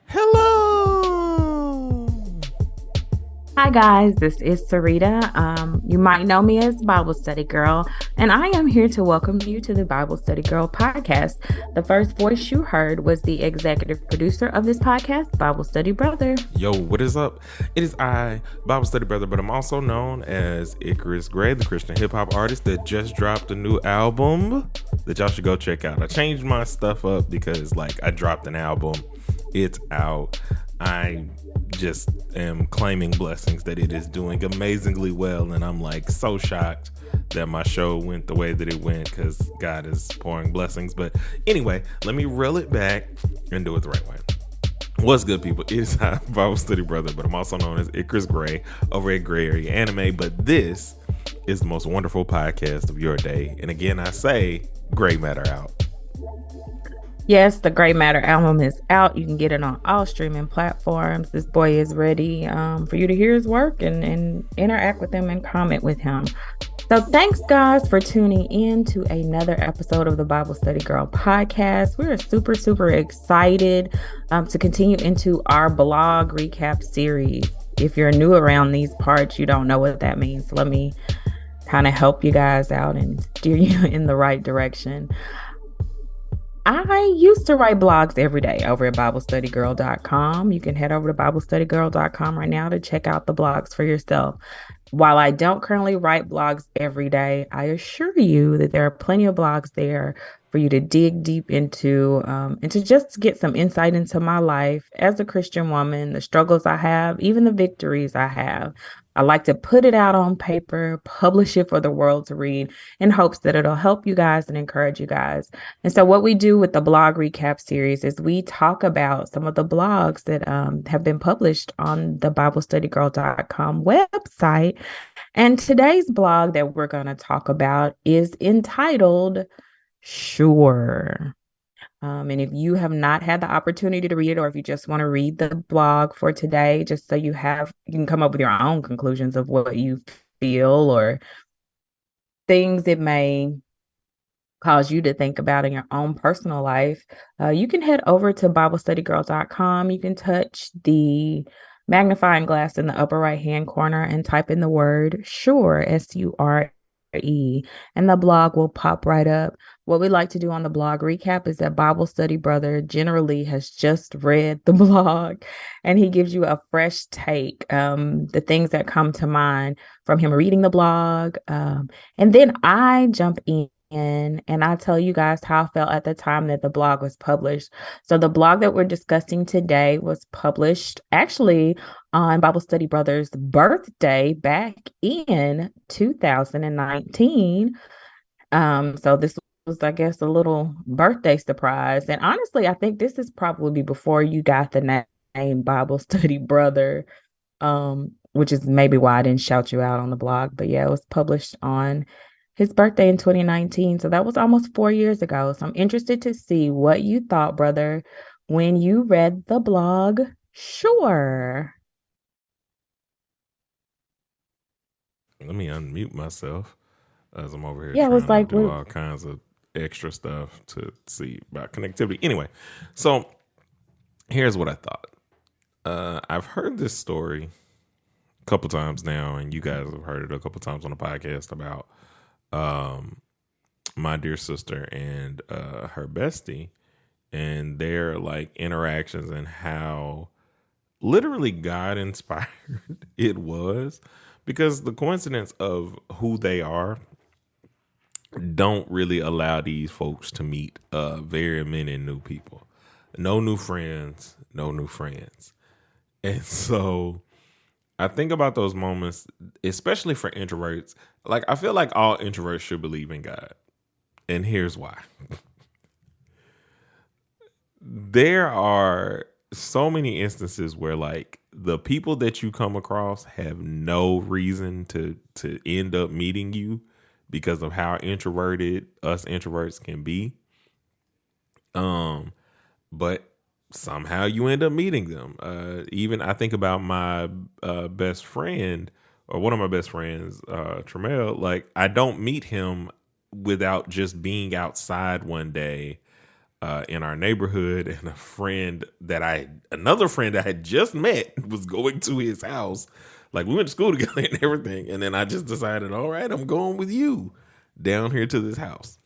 Hello. Hi guys, this is Sarita. You might know me as Bible Study Girl, and I am here to welcome you to the Bible Study Girl podcast. The first voice you heard was the executive producer of this podcast, Bible Study Brother. Yo, what is up? It is I, Bible Study Brother, but I'm also known as Icarus Gray, the Christian hip hop artist that just dropped a new album that y'all should go check out. I changed my stuff up because, I dropped an album. It's out. I just am claiming blessings that it is doing amazingly well, and I'm so shocked that my show went the way that it went because God is pouring blessings. But anyway, let me reel it back and do it the right way. What's good, people? It is I, Bible Study Brother, but I'm also known as Icarus Gray over at Gray Area Anime. But this is the most wonderful podcast of your day. And again, I say, Gray Matter out. Yes, the Gray Matter album is out. You can get it on all streaming platforms. This boy is ready for you to hear his work and interact with him and comment with him. So thanks, guys, for tuning in to another episode of the Bible Study Girl podcast. We're super, super excited to continue into our blog recap series. If you're new around these parts, you don't know what that means. So let me kind of help you guys out and steer you in the right direction. I used to write blogs every day over at BibleStudyGirl.com. You can head over to BibleStudyGirl.com right now to check out the blogs for yourself. While I don't currently write blogs every day, I assure you that there are plenty of blogs there for you to dig deep into and to just get some insight into my life as a Christian woman, the struggles I have, even the victories I have. I like to put it out on paper, publish it for the world to read in hopes that it'll help you guys and encourage you guys. And so what we do with the blog recap series is we talk about some of the blogs that have been published on the BibleStudyGirl.com website. And today's blog that we're going to talk about is entitled Sure. And if you have not had the opportunity to read it, or if you just want to read the blog for today, just so you can come up with your own conclusions of what you feel or things that may cause you to think about in your own personal life, you can head over to BibleStudyGirl.com. You can touch the magnifying glass in the upper right-hand corner and type in the word sure, SURE, and the blog will pop right up. What we like to do on the blog recap is that Bible Study Brother generally has just read the blog and he gives you a fresh take, the things that come to mind from him reading the blog. And then I jump in and I tell you guys how I felt at the time that the blog was published. So the blog that we're discussing today was published actually on Bible Study Brother's birthday back in 2019. So this was, I guess, a little birthday surprise. And honestly, I think this is probably before you got the name Bible Study Brother, which is maybe why I didn't shout you out on the blog. But yeah, it was published on his birthday in 2019. So that was almost 4 years ago. So I'm interested to see what you thought, brother, when you read the blog. Sure. Let me unmute myself as I'm over here Yeah, it was trying to like, do all kinds of extra stuff to see about connectivity. Anyway, so here's what I thought. I've heard this story a couple times now, and you guys have heard it a couple times on the podcast about my dear sister and her bestie and their interactions and how literally God inspired it was, because the coincidence of who they are don't really allow these folks to meet very many new people. No new friends, no new friends. And so I think about those moments, especially for introverts. I feel like all introverts should believe in God. And here's why. There are so many instances where the people that you come across have no reason to end up meeting you because of how introverted us introverts can be. But somehow you end up meeting them. Even I think about my best friend or one of my best friends, Tremel, like I don't meet him without just being outside one day in our neighborhood, and another friend I had just met was going to his house. Like we went to school together and everything, and then I just decided, all right, I'm going with you down here to this house,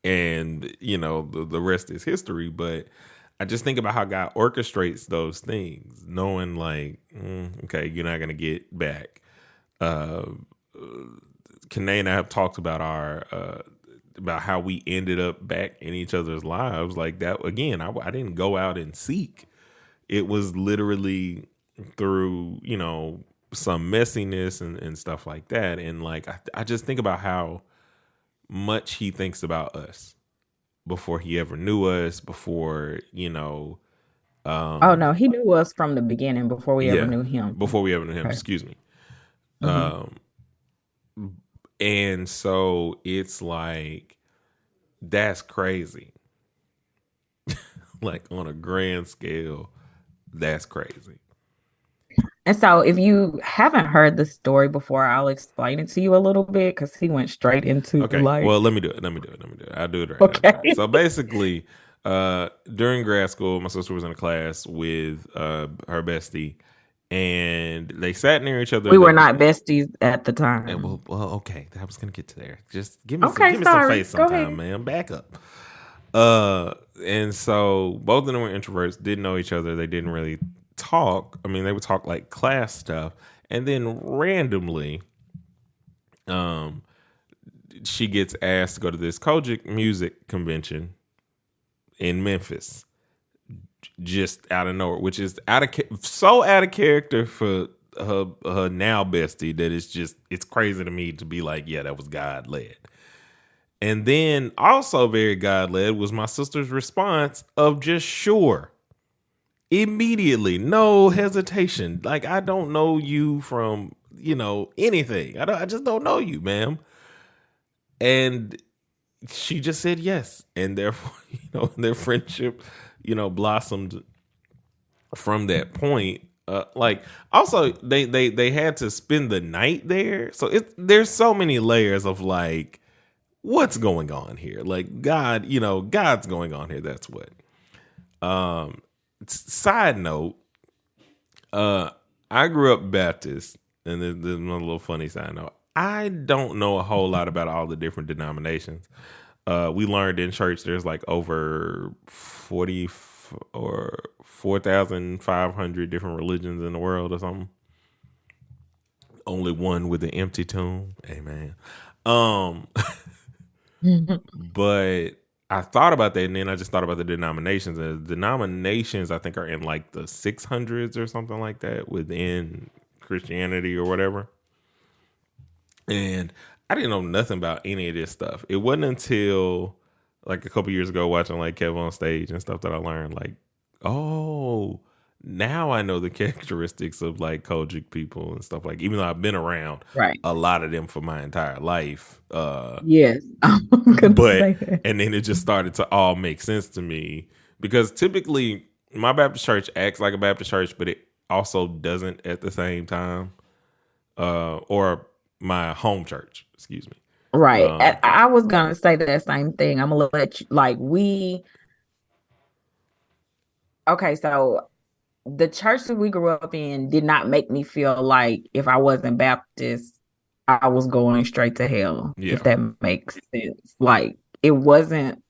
and the rest is history. But I just think about how God orchestrates those things, knowing like, okay, you're not gonna get back. Uh, Kanae and I have talked about about how we ended up back in each other's lives like that. Again, I didn't go out and seek. It was literally through some messiness and stuff like that. And like I just think about how much he thinks about us before he ever knew us, before Oh no, he knew us from the beginning before we ever yeah, knew him. before we ever knew him. Okay. Excuse me. Hmm. Um, and so it's like that's crazy. Like on a grand scale, that's crazy. And so, if you haven't heard the story before, I'll explain it to you a little bit because he went straight into Okay, like, well, let me do it. Let me do it. Let me do it. I'll do it right. I'll do it right. okay, So basically, during grad school, my sister was in a class with her bestie, and they sat near each other. we were not besties at the time. Okay, I was gonna get to there. Just Okay, give me some sorry. face Go sometime, ahead. man. Back up. And so both of them were introverts, didn't know each other. They didn't really talk. I mean, they would talk like class stuff, and then randomly, um, she gets asked to go to this Kojic music convention in Memphis, just out of nowhere, which is so out of character for her now bestie that it's crazy to me to be like, yeah, that was God led. And then also very God led was my sister's response of just sure. Immediately, no hesitation. Like I don't know you from, anything. I just don't know you, ma'am. And she just said yes. And therefore, their friendship, blossomed from that point. Like also they had to spend the night there. So there's so many layers of like what's going on here? Like God, God's going on here. That's what. Side note, uh, I grew up Baptist, and there's one little funny side note. I don't know a whole lot about all the different denominations. We learned in church there's like over 40 or 4,500 different religions in the world or something. Only one with an empty tomb. Amen. Um, but I thought about that, and then I just thought about the denominations. And the denominations, I think, are in like the 600s or something like that within Christianity or whatever. And I didn't know nothing about any of this stuff. It wasn't until like a couple years ago watching like Kev on Stage and stuff that I learned like, oh, now I know the characteristics of like Kojic people and stuff like. Even though I've been around Right. a lot of them for my entire life, Yes. I'm gonna but say that. and then it just started to all make sense to me because typically my Baptist church acts like a Baptist church, but it also doesn't at the same time. Or my home church, excuse me. Right. Um, I was gonna say that same thing. I'm gonna let you like okay, so the church that we grew up in did not make me feel like if I wasn't Baptist, I was going straight to hell, if yeah. that makes sense. Like it wasn't,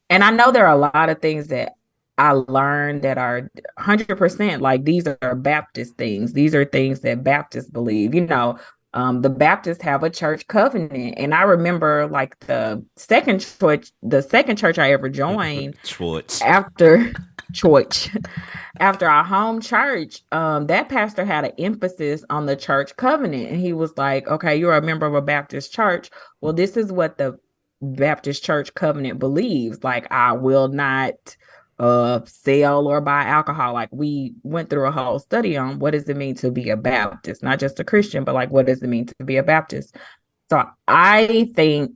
and I know there are a lot of things that I learned that are 100% like these are Baptist things. These are things that Baptists believe. The Baptists have a church covenant, and I remember like the second church I ever joined Schwartz. after church after our home church, that pastor had an emphasis on the church covenant. And he was like, okay, you're a member of a Baptist church. Well, this is what the Baptist church covenant believes. Like, I will not sell or buy alcohol. Like, we went through a whole study on what does it mean to be a Baptist, not just a Christian, but like, what does it mean to be a Baptist? So I think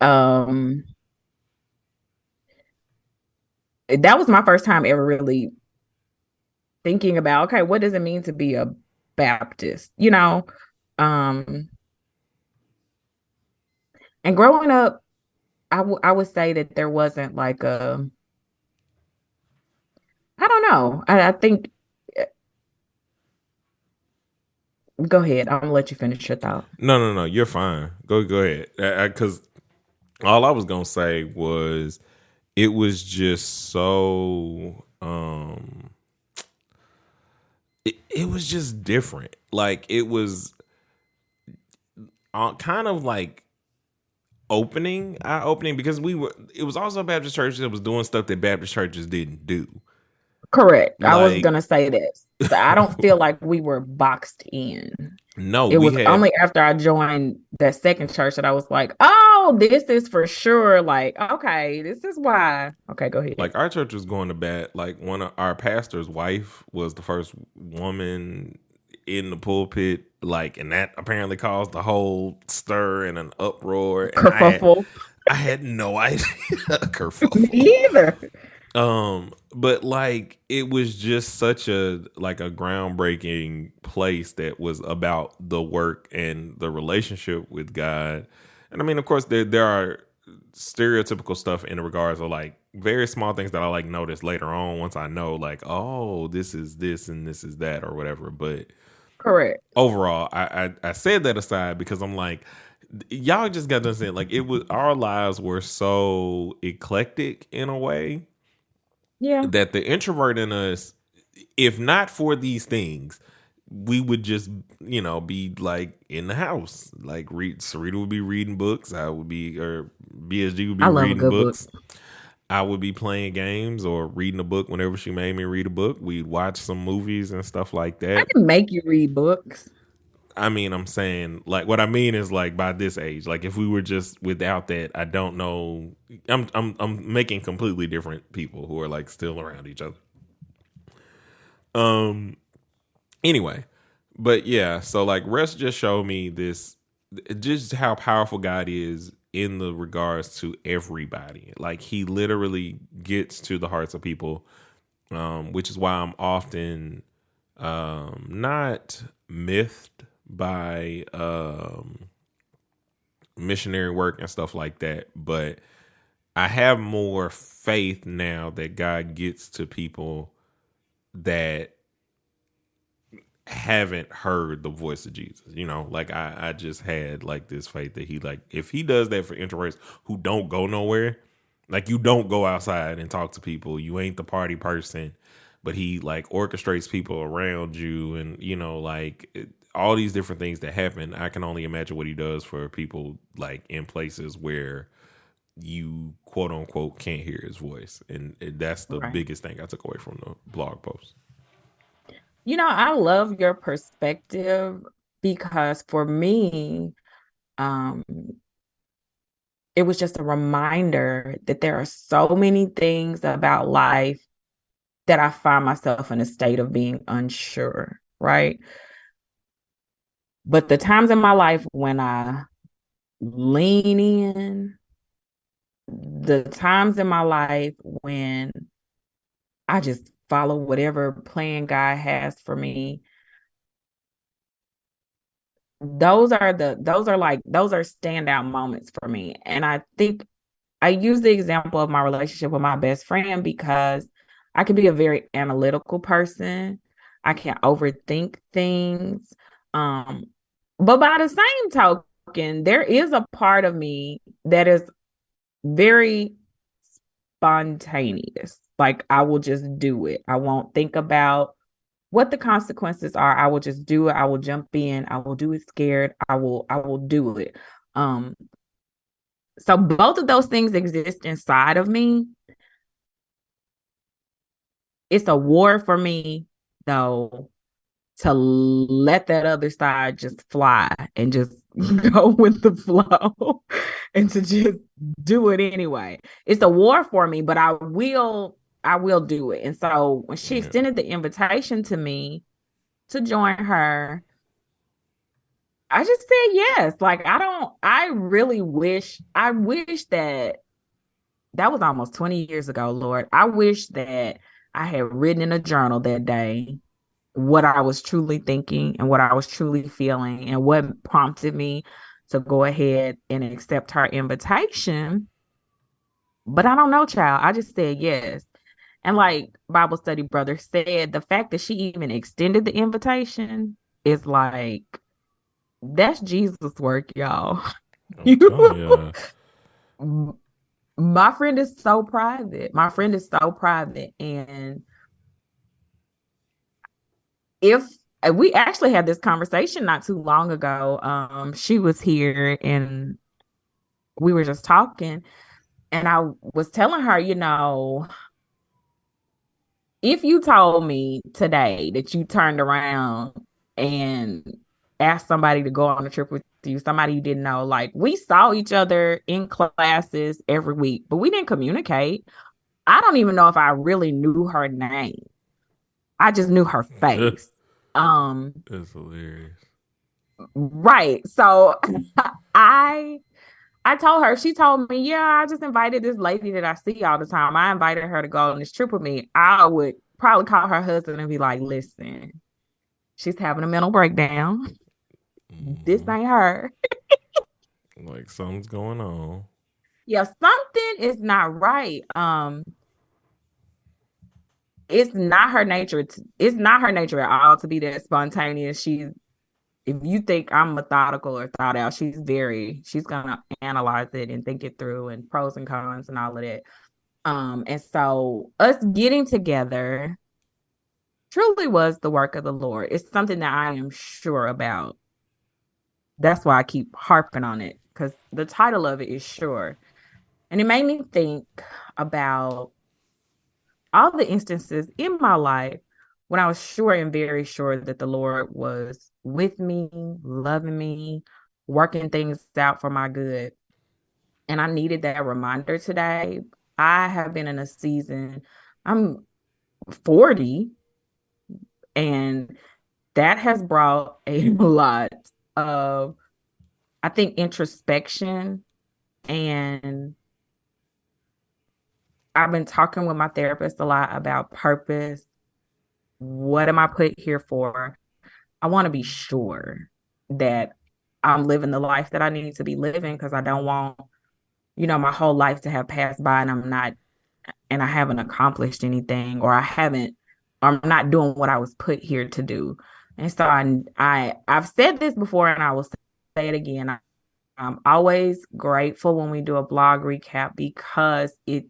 um that was my first time ever really thinking about, okay, what does it mean to be a Baptist, you know. Um, and growing up, I would say that there wasn't like a, I don't know. I think, go ahead. I'm gonna let you finish your thought. No. You're fine. Go ahead. Because all I was gonna say was it was just so it was just different. Like it was kind of like eye opening because it was also a Baptist church that was doing stuff that Baptist churches didn't do. Correct. I was Like gonna say this. So I don't feel like we were boxed in. no, It we was had only after I joined that second church that I was like, oh, this is for sure. Like, okay, this is why. Okay, go ahead. like our church was going to bat. Like one of our pastor's wife was the first woman in the pulpit. Like, and that apparently caused the whole stir and an uproar. And Kerfuffle. I had no idea Me kerfuffle. either. But like it was just such a like a groundbreaking place that was about the work and the relationship with God. And I mean, of course, there are stereotypical stuff in regards of like very small things that I like notice later on once I know like, oh, this is this and this is that or whatever. But Correct. overall, I said that aside because I'm like, y'all just got to understand, like it was our lives were so eclectic in a way Yeah, that the introvert in us, if not for these things, we would just, be like in the house. Like Sarita would be reading books. I would be, or BSG would be I love a reading good book. books. I would be playing games or reading a book whenever she made me read a book. We'd watch some movies and stuff like I that. didn't make you read books. I mean, I'm saying like what I mean is like by this age, like if we were just without that, I don't know. I'm making completely different people who are like still around each other. Um. Anyway, but yeah, so like Russ just showed me this, just how powerful God is in the regards to everybody. Like he literally gets to the hearts of people, which is why I'm often not miffed by missionary work and stuff like that, but I have more faith now that God gets to people that haven't heard the voice of Jesus. Like I just had like this faith that he, like, if he does that for introverts who don't go nowhere, like you don't go outside and talk to people, you ain't the party person, but he like orchestrates people around you and all these different things that happen. I can only imagine what he does for people like in places where you quote unquote can't hear his voice. And that's the Right. biggest thing I took away from the blog post. I love your perspective because for me, um, it was just a reminder that there are so many things about life that I find myself in a state of being unsure, right? But the times in my life when I lean in, the times in my life when I just follow whatever plan God has for me, those are standout moments for me. And I think I use the example of my relationship with my best friend because I can be a very analytical person. I can overthink things. Um, but by the same token, there is a part of me that is very spontaneous. Like I will just do it. I won't think about what the consequences are. I will just do it. I will jump in. I will do it scared. I will do it. Um, so both of those things exist inside of me. It's a war for me though to let that other side just fly and just go with the flow and to just do it anyway. It's a war for me, but I will do it. And so when she Yeah. extended the invitation to me to join her, I just said yes. Like I really wish that was almost 20 years ago, Lord. I wish that I had written in a journal that day what I was truly thinking and what I was truly feeling and what prompted me to go ahead and accept her invitation. But I don't know, child. I just said yes. And like Bible study brother said, the fact that she even extended the invitation is like, that's Jesus work, y'all. I'm telling You you. my friend is so private. My friend is so private. And if we actually had this conversation not too long ago, she was here and we were just talking, and I was telling her, if you told me today that you turned around and asked somebody to go on a trip with you, somebody you didn't know, like we saw each other in classes every week, but we didn't communicate. I don't even know if I really knew her name. I just knew her face. Um, It's hilarious. right. So I I told her, she told me, yeah, I just invited this lady that I see all the time. I invited her to go on this trip with me. I would probably call her husband and be like, listen, she's having a mental breakdown. This Hmm. ain't her. Like something's going on. Yeah, something is not right. It's not her nature. It's not her nature at all to be that spontaneous. If you think I'm methodical or thought out, she's gonna analyze it and think it through and pros and cons and all of that. And so us getting together truly was the work of the Lord. It's something that I am sure about. That's why I keep harping on it, because the title of it is sure. And it made me think about all the instances in my life when I was sure and very sure that the Lord was with me, loving me, working things out for my good. And I needed that reminder today. I have been in a season, I'm 40, and that has brought a lot of, I think, introspection. And I've been talking with my therapist a lot about purpose. What am I put here for? I want to be sure that I'm living the life that I need to be living, because I don't want, my whole life to have passed by and I haven't accomplished anything, or I'm not doing what I was put here to do. And so I've said this before and I will say it again. I'm always grateful when we do a blog recap, because it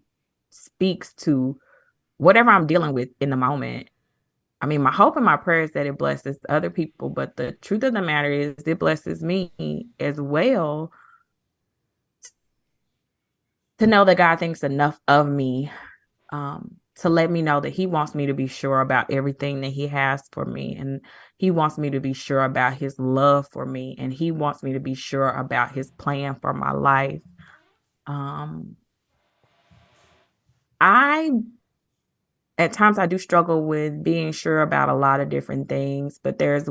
speaks to whatever I'm dealing with in the moment. I mean, my hope and my prayer is that it blesses other people, but the truth of the matter is it blesses me as well, to know that God thinks enough of me, to let me know that He wants me to be sure about everything that He has for me. And He wants me to be sure about His love for me. And He wants me to be sure about His plan for my life. Um, I At times I do struggle with being sure about a lot of different things, but there's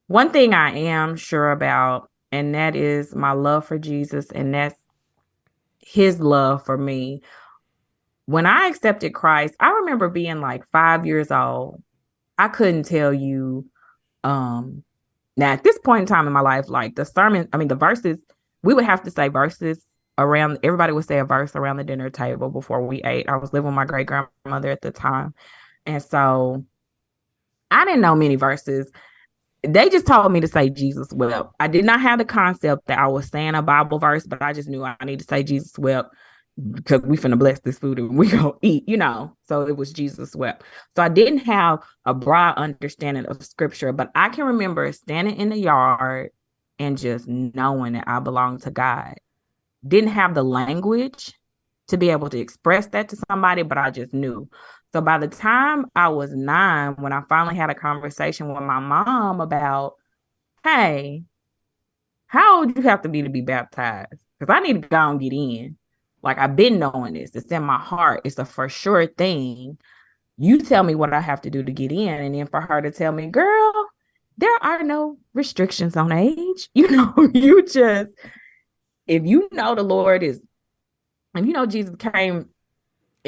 one thing I am sure about, and that is my love for Jesus, and that's His love for me. When I accepted Christ, I remember being like 5 years old. I couldn't tell you, um now at this point in time in my life, like the verses, we would have to say verses around, everybody would say a verse around the dinner table before we ate. I was living with my great grandmother at the time. And so I didn't know many verses. They just told me to say Jesus wept. I did not have the concept that I was saying a Bible verse, but I just knew I need to say Jesus wept, because we finna bless this food and we gonna eat. So it was Jesus wept. So I didn't have a broad understanding of scripture, but I can remember standing in the yard and just knowing that I belonged to God. Didn't have the language to be able to express that to somebody, but I just knew. So by the time I was 9, when I finally had a conversation with my mom about, hey, how old you have to be baptized? Because I need to go and get in. Like, I've been knowing this. It's in my heart. It's a for sure thing. You tell me what I have to do to get in. And then for her to tell me, girl, there are no restrictions on age. You if you know the Lord is, and Jesus came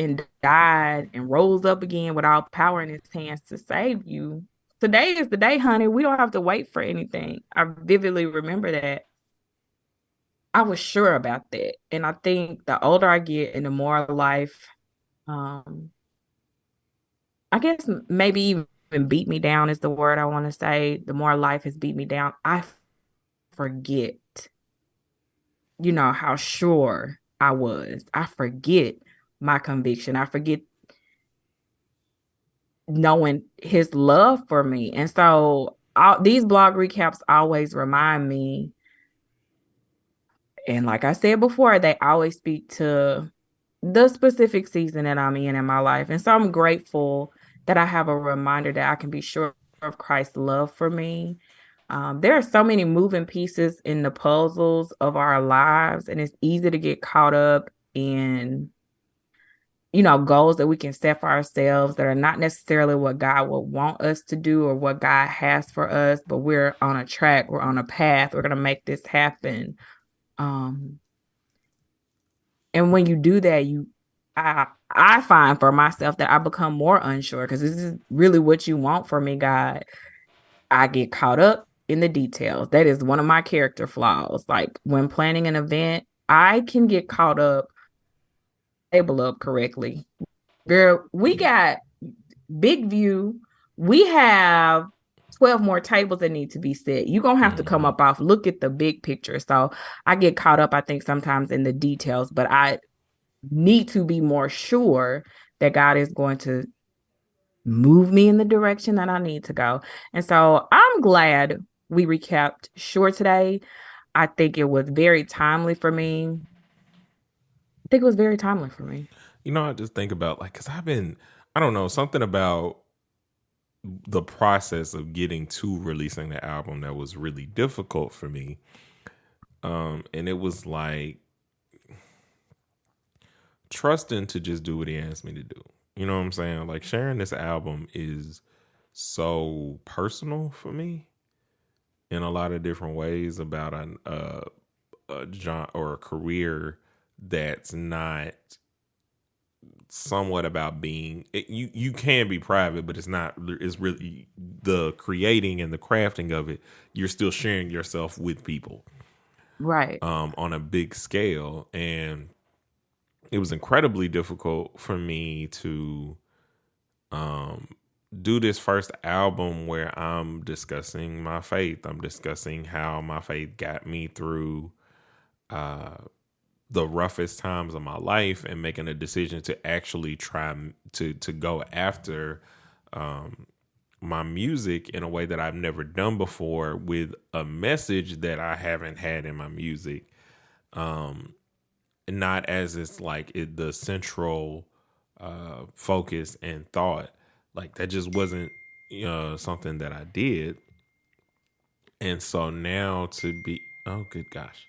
and died and rose up again with all power in his hands to save you. Today is the day, honey. We don't have to wait for anything. I vividly remember that. I was sure about that. And I think the older I get and the more life, um, I guess maybe even beat me down is the word I want to say. The more life has beat me down, I forget, how sure I was. I forget my conviction. I forget knowing his love for me. And so these blog recaps always remind me, and like I said before, they always speak to the specific season that I'm in my life. And so I'm grateful that I have a reminder that I can be sure of Christ's love for me. There are so many moving pieces in the puzzles of our lives, and it's easy to get caught up in goals that we can set for ourselves that are not necessarily what God would want us to do or what God has for us, but we're on a track, we're on a path, we're going to make this happen. Um, and when you do that, I find for myself that I become more unsure because this is really what you want for me, God. I get caught up in the details. That is one of my character flaws. Like when planning an event, I can get caught up, label up correctly. Girl, we got big view. We have 12 more tables that need to be set. You're going to have to come up off, look at the big picture. So I get caught up, I think, sometimes in the details, but I need to be more sure that God is going to move me in the direction that I need to go. And so I'm glad we recapped Sure today. I think it was very timely for me. I think it was very timely for me. I just think about like, cause I don't know, something about the process of getting to releasing the album that was really difficult for me. And it was like trusting to just do what he asked me to do. You know what I'm saying? Like sharing this album is so personal for me in a lot of different ways about a job or a career that's not somewhat about being you can be private, but it's really the creating and the crafting of it. You're still sharing yourself with people Right. on a big scale, and it was incredibly difficult for me to um do this first album where I'm discussing my faith. I'm discussing how my faith got me through uh the roughest times of my life and making a decision to actually try to go after um my music in a way that I've never done before, with a message that I haven't had in my music, um not as it's like the central focus and thought. Like that just wasn't something that I did. And so now to be, oh good gosh,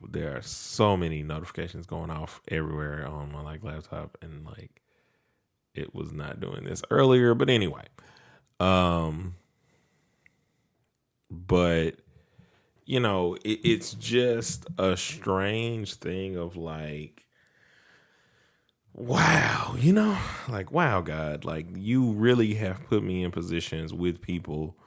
there are so many notifications going off everywhere on my like laptop, and like it was not doing this earlier, but anyway. um but it's just a strange thing of like, wow, like, wow, God, like you really have put me in positions with people,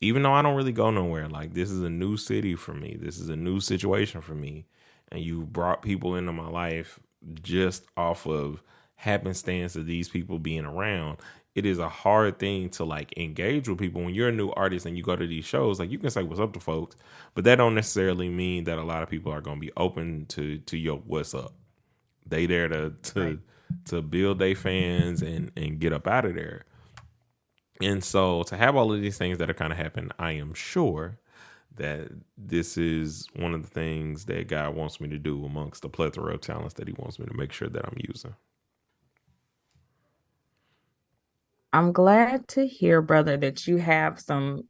even though I don't really go nowhere. Like, this is a new city for me, this is a new situation for me, and you brought people into my life just off of happenstance of these people being around. It is a hard thing to like engage with people when you're a new artist and you go to these shows. Like, you can say what's up to folks, but that don't necessarily mean that a lot of people are going to be open to your what's up. They there Right. to build their fans and get up out of there. And so to have all of these things that are kind of happen, I am sure that this is one of the things that God wants me to do amongst the plethora of talents that he wants me to make sure that I'm using. I'm glad to hear, brother, that you have some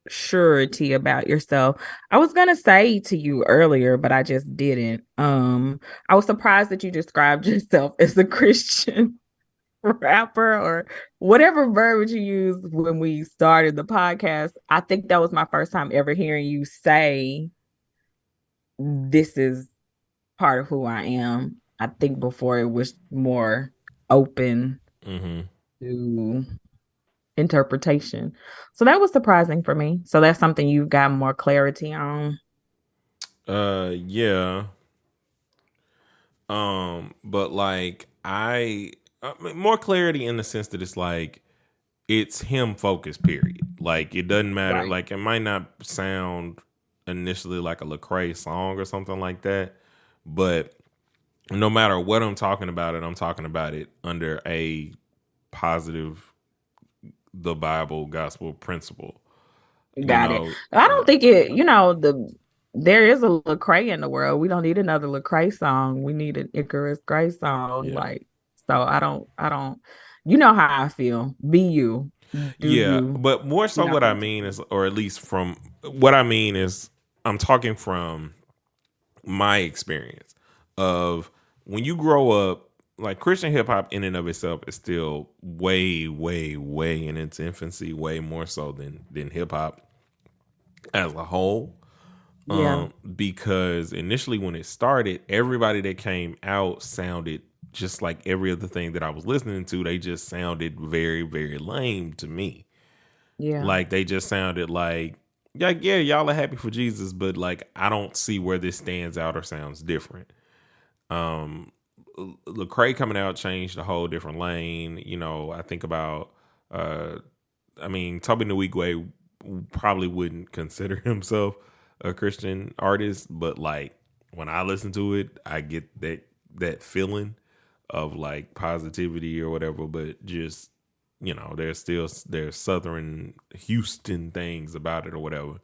surety about yourself. I was gonna say to you earlier, but I just didn't. I was surprised that you described yourself as a Christian rapper or whatever verbiage you used when we started the podcast. I think that was my first time ever hearing you say this is part of who I am. I think before it was more open Mm-hmm. to interpretation. So that was surprising for me. So that's something you've got more clarity on. Yeah. But like I mean, more clarity in the sense that it's like it's him focused. Period. Like it doesn't matter. Right. Like it might not sound initially like a Lecrae song or something like that, but no matter what I'm talking about it under a positive, the Bible gospel principle. You Got it. know, I don't think it, there is a Lecrae in the world. We don't need another Lecrae song. We need an Icarus Gray song. yeah. Like, so you know how I feel. Be you. Do Yeah, you. but more You're so not what I gonna mean take is, or at least from what I mean is, I'm talking from my experience of when you grow up, like Christian hip hop in and of itself is still way, way, way in its infancy, way more so than hip hop as a whole. Yeah. Because initially when it started, everybody that came out sounded just like every other thing that I was listening to. They just sounded very, very lame to me. Yeah. Like they just sounded like yeah, y'all are happy for Jesus, but like I don't see where this stands out or sounds different. Um Lecrae coming out changed a whole different lane. You know, I think about uh I mean, Toby Nwigwe probably wouldn't consider himself a Christian artist, but like when I listen to it, I get that feeling of like positivity or whatever, but just there's Southern Houston things about it or whatever.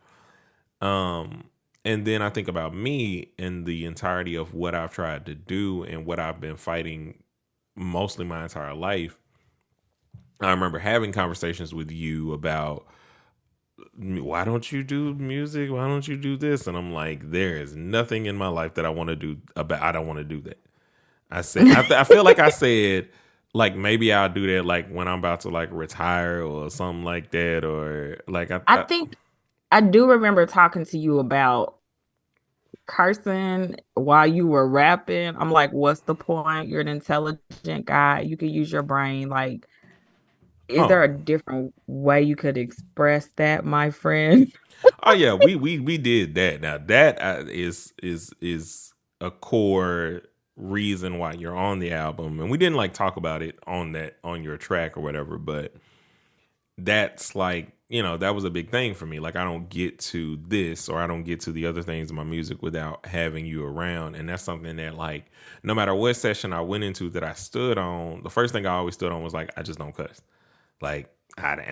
Um, and then I think about me and the entirety of what I've tried to do and what I've been fighting mostly my entire life. I remember having conversations with you about why don't you do music? Why don't you do this? And I'm like, there is nothing in my life that I want to do about. I don't want to do that. I said, I feel like I said, like maybe I'll do that, like when I'm about to like retire or something like that, or like I think I do remember talking to you about cursing while you were rapping. I'm like, what's the point? You're an intelligent guy. You could use your brain. Like, is oh there a different way you could express that, my friend? oh yeah, we did that. Now that is a core reason why you're on the album, and we didn't like talk about it on your track or whatever, but that's like that was a big thing for me. Like I don't get to this or I don't get to the other things in my music without having you around, and that's something that like no matter what session I went into that I stood on, the first thing I always stood on was like I just don't cuss. Like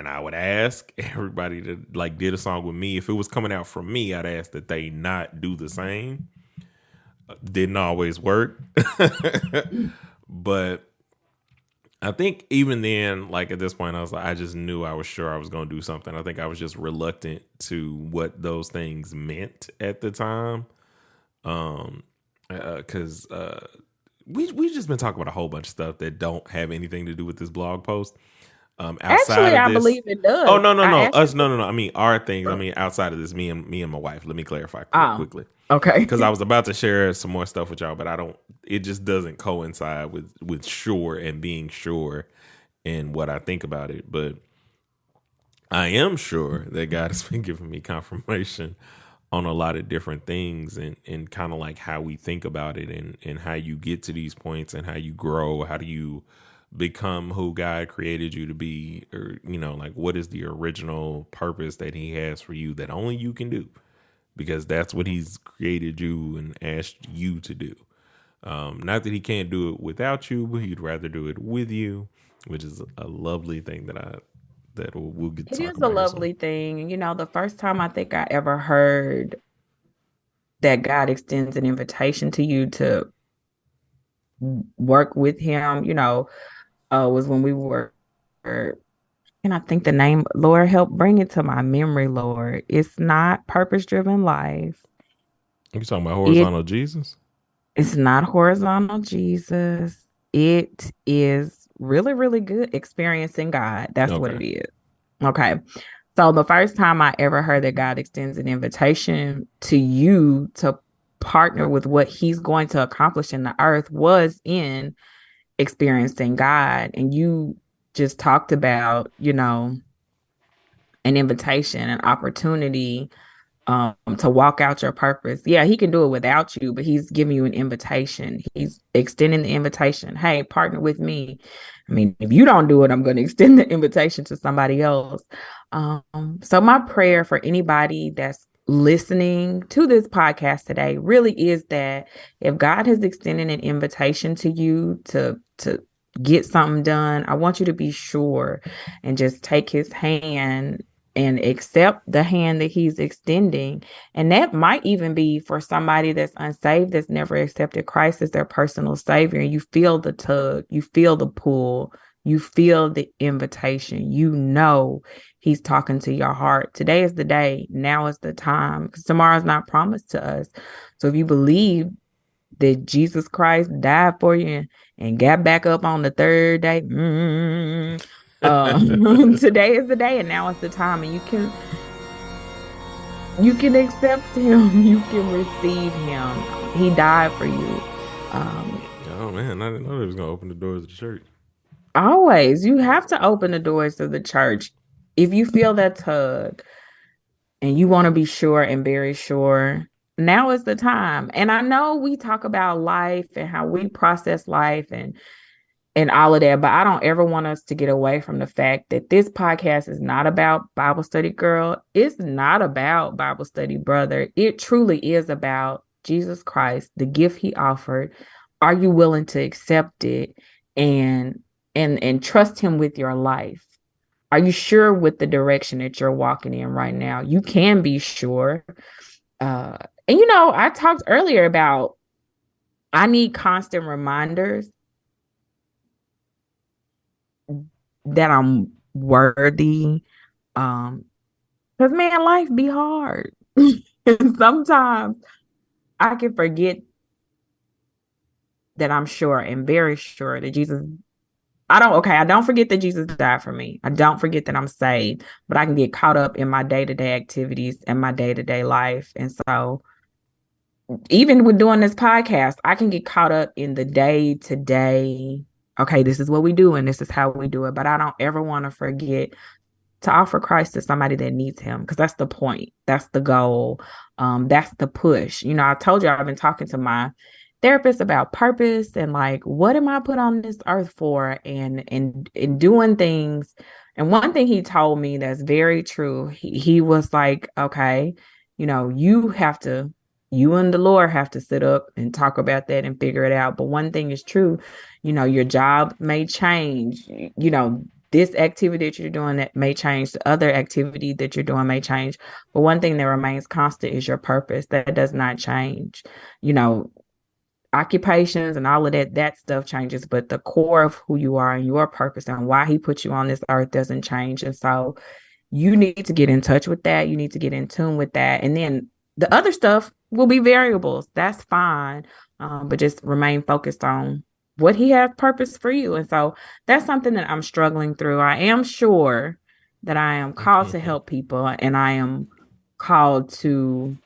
I would ask everybody that like did a song with me, if it was coming out from me, I'd ask that they not do the same. Didn't always work, but I think even then, like at this point, I was like, I just knew I was sure I was going to do something. I think I was just reluctant to what those things meant at the time. Um, because we just been talking about a whole bunch of stuff that don't have anything to do with this blog post. Outside Actually, of I this, believe it oh does. no I us actually, no I mean our things. I mean outside of this, me and my wife. Let me clarify oh, quickly okay. because I was about to share some more stuff with y'all, but I don't. It just doesn't coincide with sure and being sure in what I think about it. But I am sure that God has been giving me confirmation on a lot of different things and kind of like how we think about it and how you get to these points and how you grow. How do you become who God created you to be? Or, like what is the original purpose that He has for you that only you can do? Because that's what He's created you and asked you to do. Not that He can't do it without you, but He'd rather do it with you, which is a lovely thing that we'll get to It talk is a about here soon. lovely thing. The first time I think I ever heard that God extends an invitation to you to work with Him, was when we were, and I think the name, Lord, help bring it to my memory, Lord. It's not Purpose Driven Life. You talking about It horizontal Jesus? It's not Horizontal Jesus. It is really, really good experiencing God. That's what Okay. it is. Okay. So the first time I ever heard that God extends an invitation to you to partner with what he's going to accomplish in the earth was in experiencing God. And you just talked about, an invitation, an opportunity to walk out your purpose. Yeah, he can do it without you, but he's giving you an invitation. He's extending the invitation. Hey, partner with me. I mean, if you don't do it, I'm going to extend the invitation to somebody else. So my prayer for anybody that's listening to this podcast today really is that if God has extended an invitation to you to get something done, I want you to be sure and just take his hand and accept the hand that he's extending. And that might even be for somebody that's unsaved, that's never accepted Christ as their personal savior. And you feel the tug, you feel the pull, you feel the invitation. He's talking to your heart. Today is the day. Now is the time, because tomorrow's not promised to us. So if you believe that Jesus Christ died for you and got back up on the third day, today is the day, and now is the time, and you can accept him, you can receive him. He died for you. Oh man, I didn't know they was gonna open the doors of the church. Always, you have to open the doors of the church. If you feel that tug and you want to be sure and very sure, now is the time. And I know we talk about life and how we process life and all of that, but I don't ever want us to get away from the fact that this podcast is not about Bible Study Girl. It's not about Bible Study Brother. It truly is about Jesus Christ, the gift he offered. Are you willing to accept it and trust him with your life? Are you sure with the direction that you're walking in right now? You can be sure. And I talked earlier about I need constant reminders that I'm worthy. Because man, life be hard. And sometimes I can forget that I'm sure and very sure that I don't forget that Jesus died for me. I don't forget that I'm saved, but I can get caught up in my day-to-day activities and my day-to-day life. And so even with doing this podcast, I can get caught up in the day-to-day. Okay, this is what we do and this is how we do it. But I don't ever want to forget to offer Christ to somebody that needs him, because that's the point. That's the goal. That's the push. I told you I've been talking to my therapist about purpose and like, what am I put on this earth for, and doing things. And one thing he told me that's very true, he was like, okay, you and the Lord have to sit up and talk about that and figure it out. But one thing is true, your job may change, this activity that you're doing that may change, the other activity that you're doing may change. But one thing that remains constant is your purpose. That does not change. Occupations and all of that stuff changes, but the core of who you are and your purpose and why he put you on this earth doesn't change. And so you need to get in touch with that. You need to get in tune with that. And then the other stuff will be variables. That's fine. But just remain focused on what he has purpose for you. And so that's something that I'm struggling through. I am sure that I am called to help people, and I am called to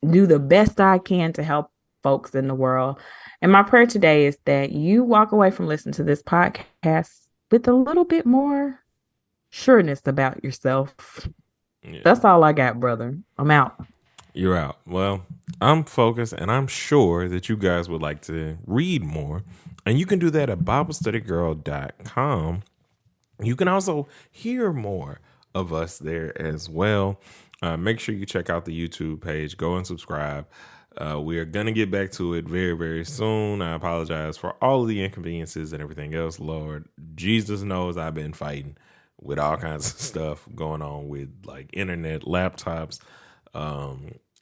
do the best I can to help folks in the world. And my prayer today is that you walk away from listening to this podcast with a little bit more sureness about yourself. Yeah. That's all I got, brother. I'm out. You're out. Well, I'm focused, and I'm sure that you guys would like to read more. And you can do that at BibleStudyGirl.com. You can also hear more of us there as well. Make sure you check out the YouTube page. Go and subscribe. We are going to get back to it very, very soon. I apologize for all of the inconveniences and everything else. Lord, Jesus knows I've been fighting with all kinds of stuff going on with like internet, laptops,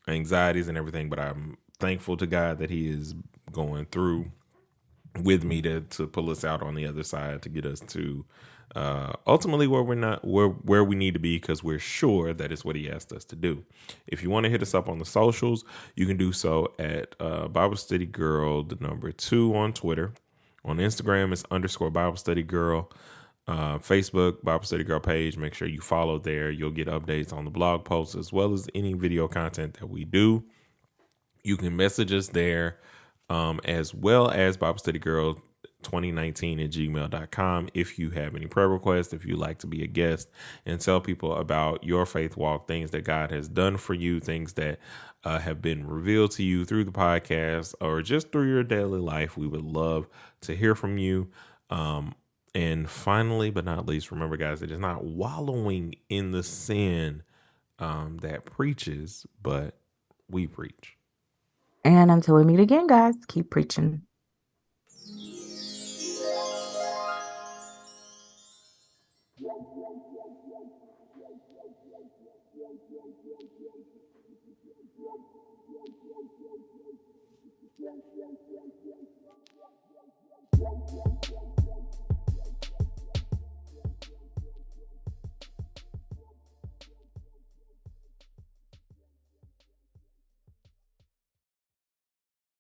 anxieties and everything. But I'm thankful to God that he is going through with me to pull us out on the other side, to get us to ultimately where we need to be, because we're sure that is what he asked us to do. If you want to hit us up on the socials, you can do so at Bible Study Girl, the number 2 on Twitter. On Instagram, it's _ Bible Study Girl. Facebook, Bible Study Girl page. Make sure you follow there. You'll get updates on the blog posts as well as any video content that we do. You can message us there, as well as Bible Study Girl 2019 at gmail.com if you have any prayer requests, if you like to be a guest and tell people about your faith walk, things that God has done for you, things that have been revealed to you through the podcast or just through your daily life. We would love to hear from you. And finally, but not least, remember, guys, it is not wallowing in the sin that preaches, but we preach. And until we meet again, guys, keep preaching.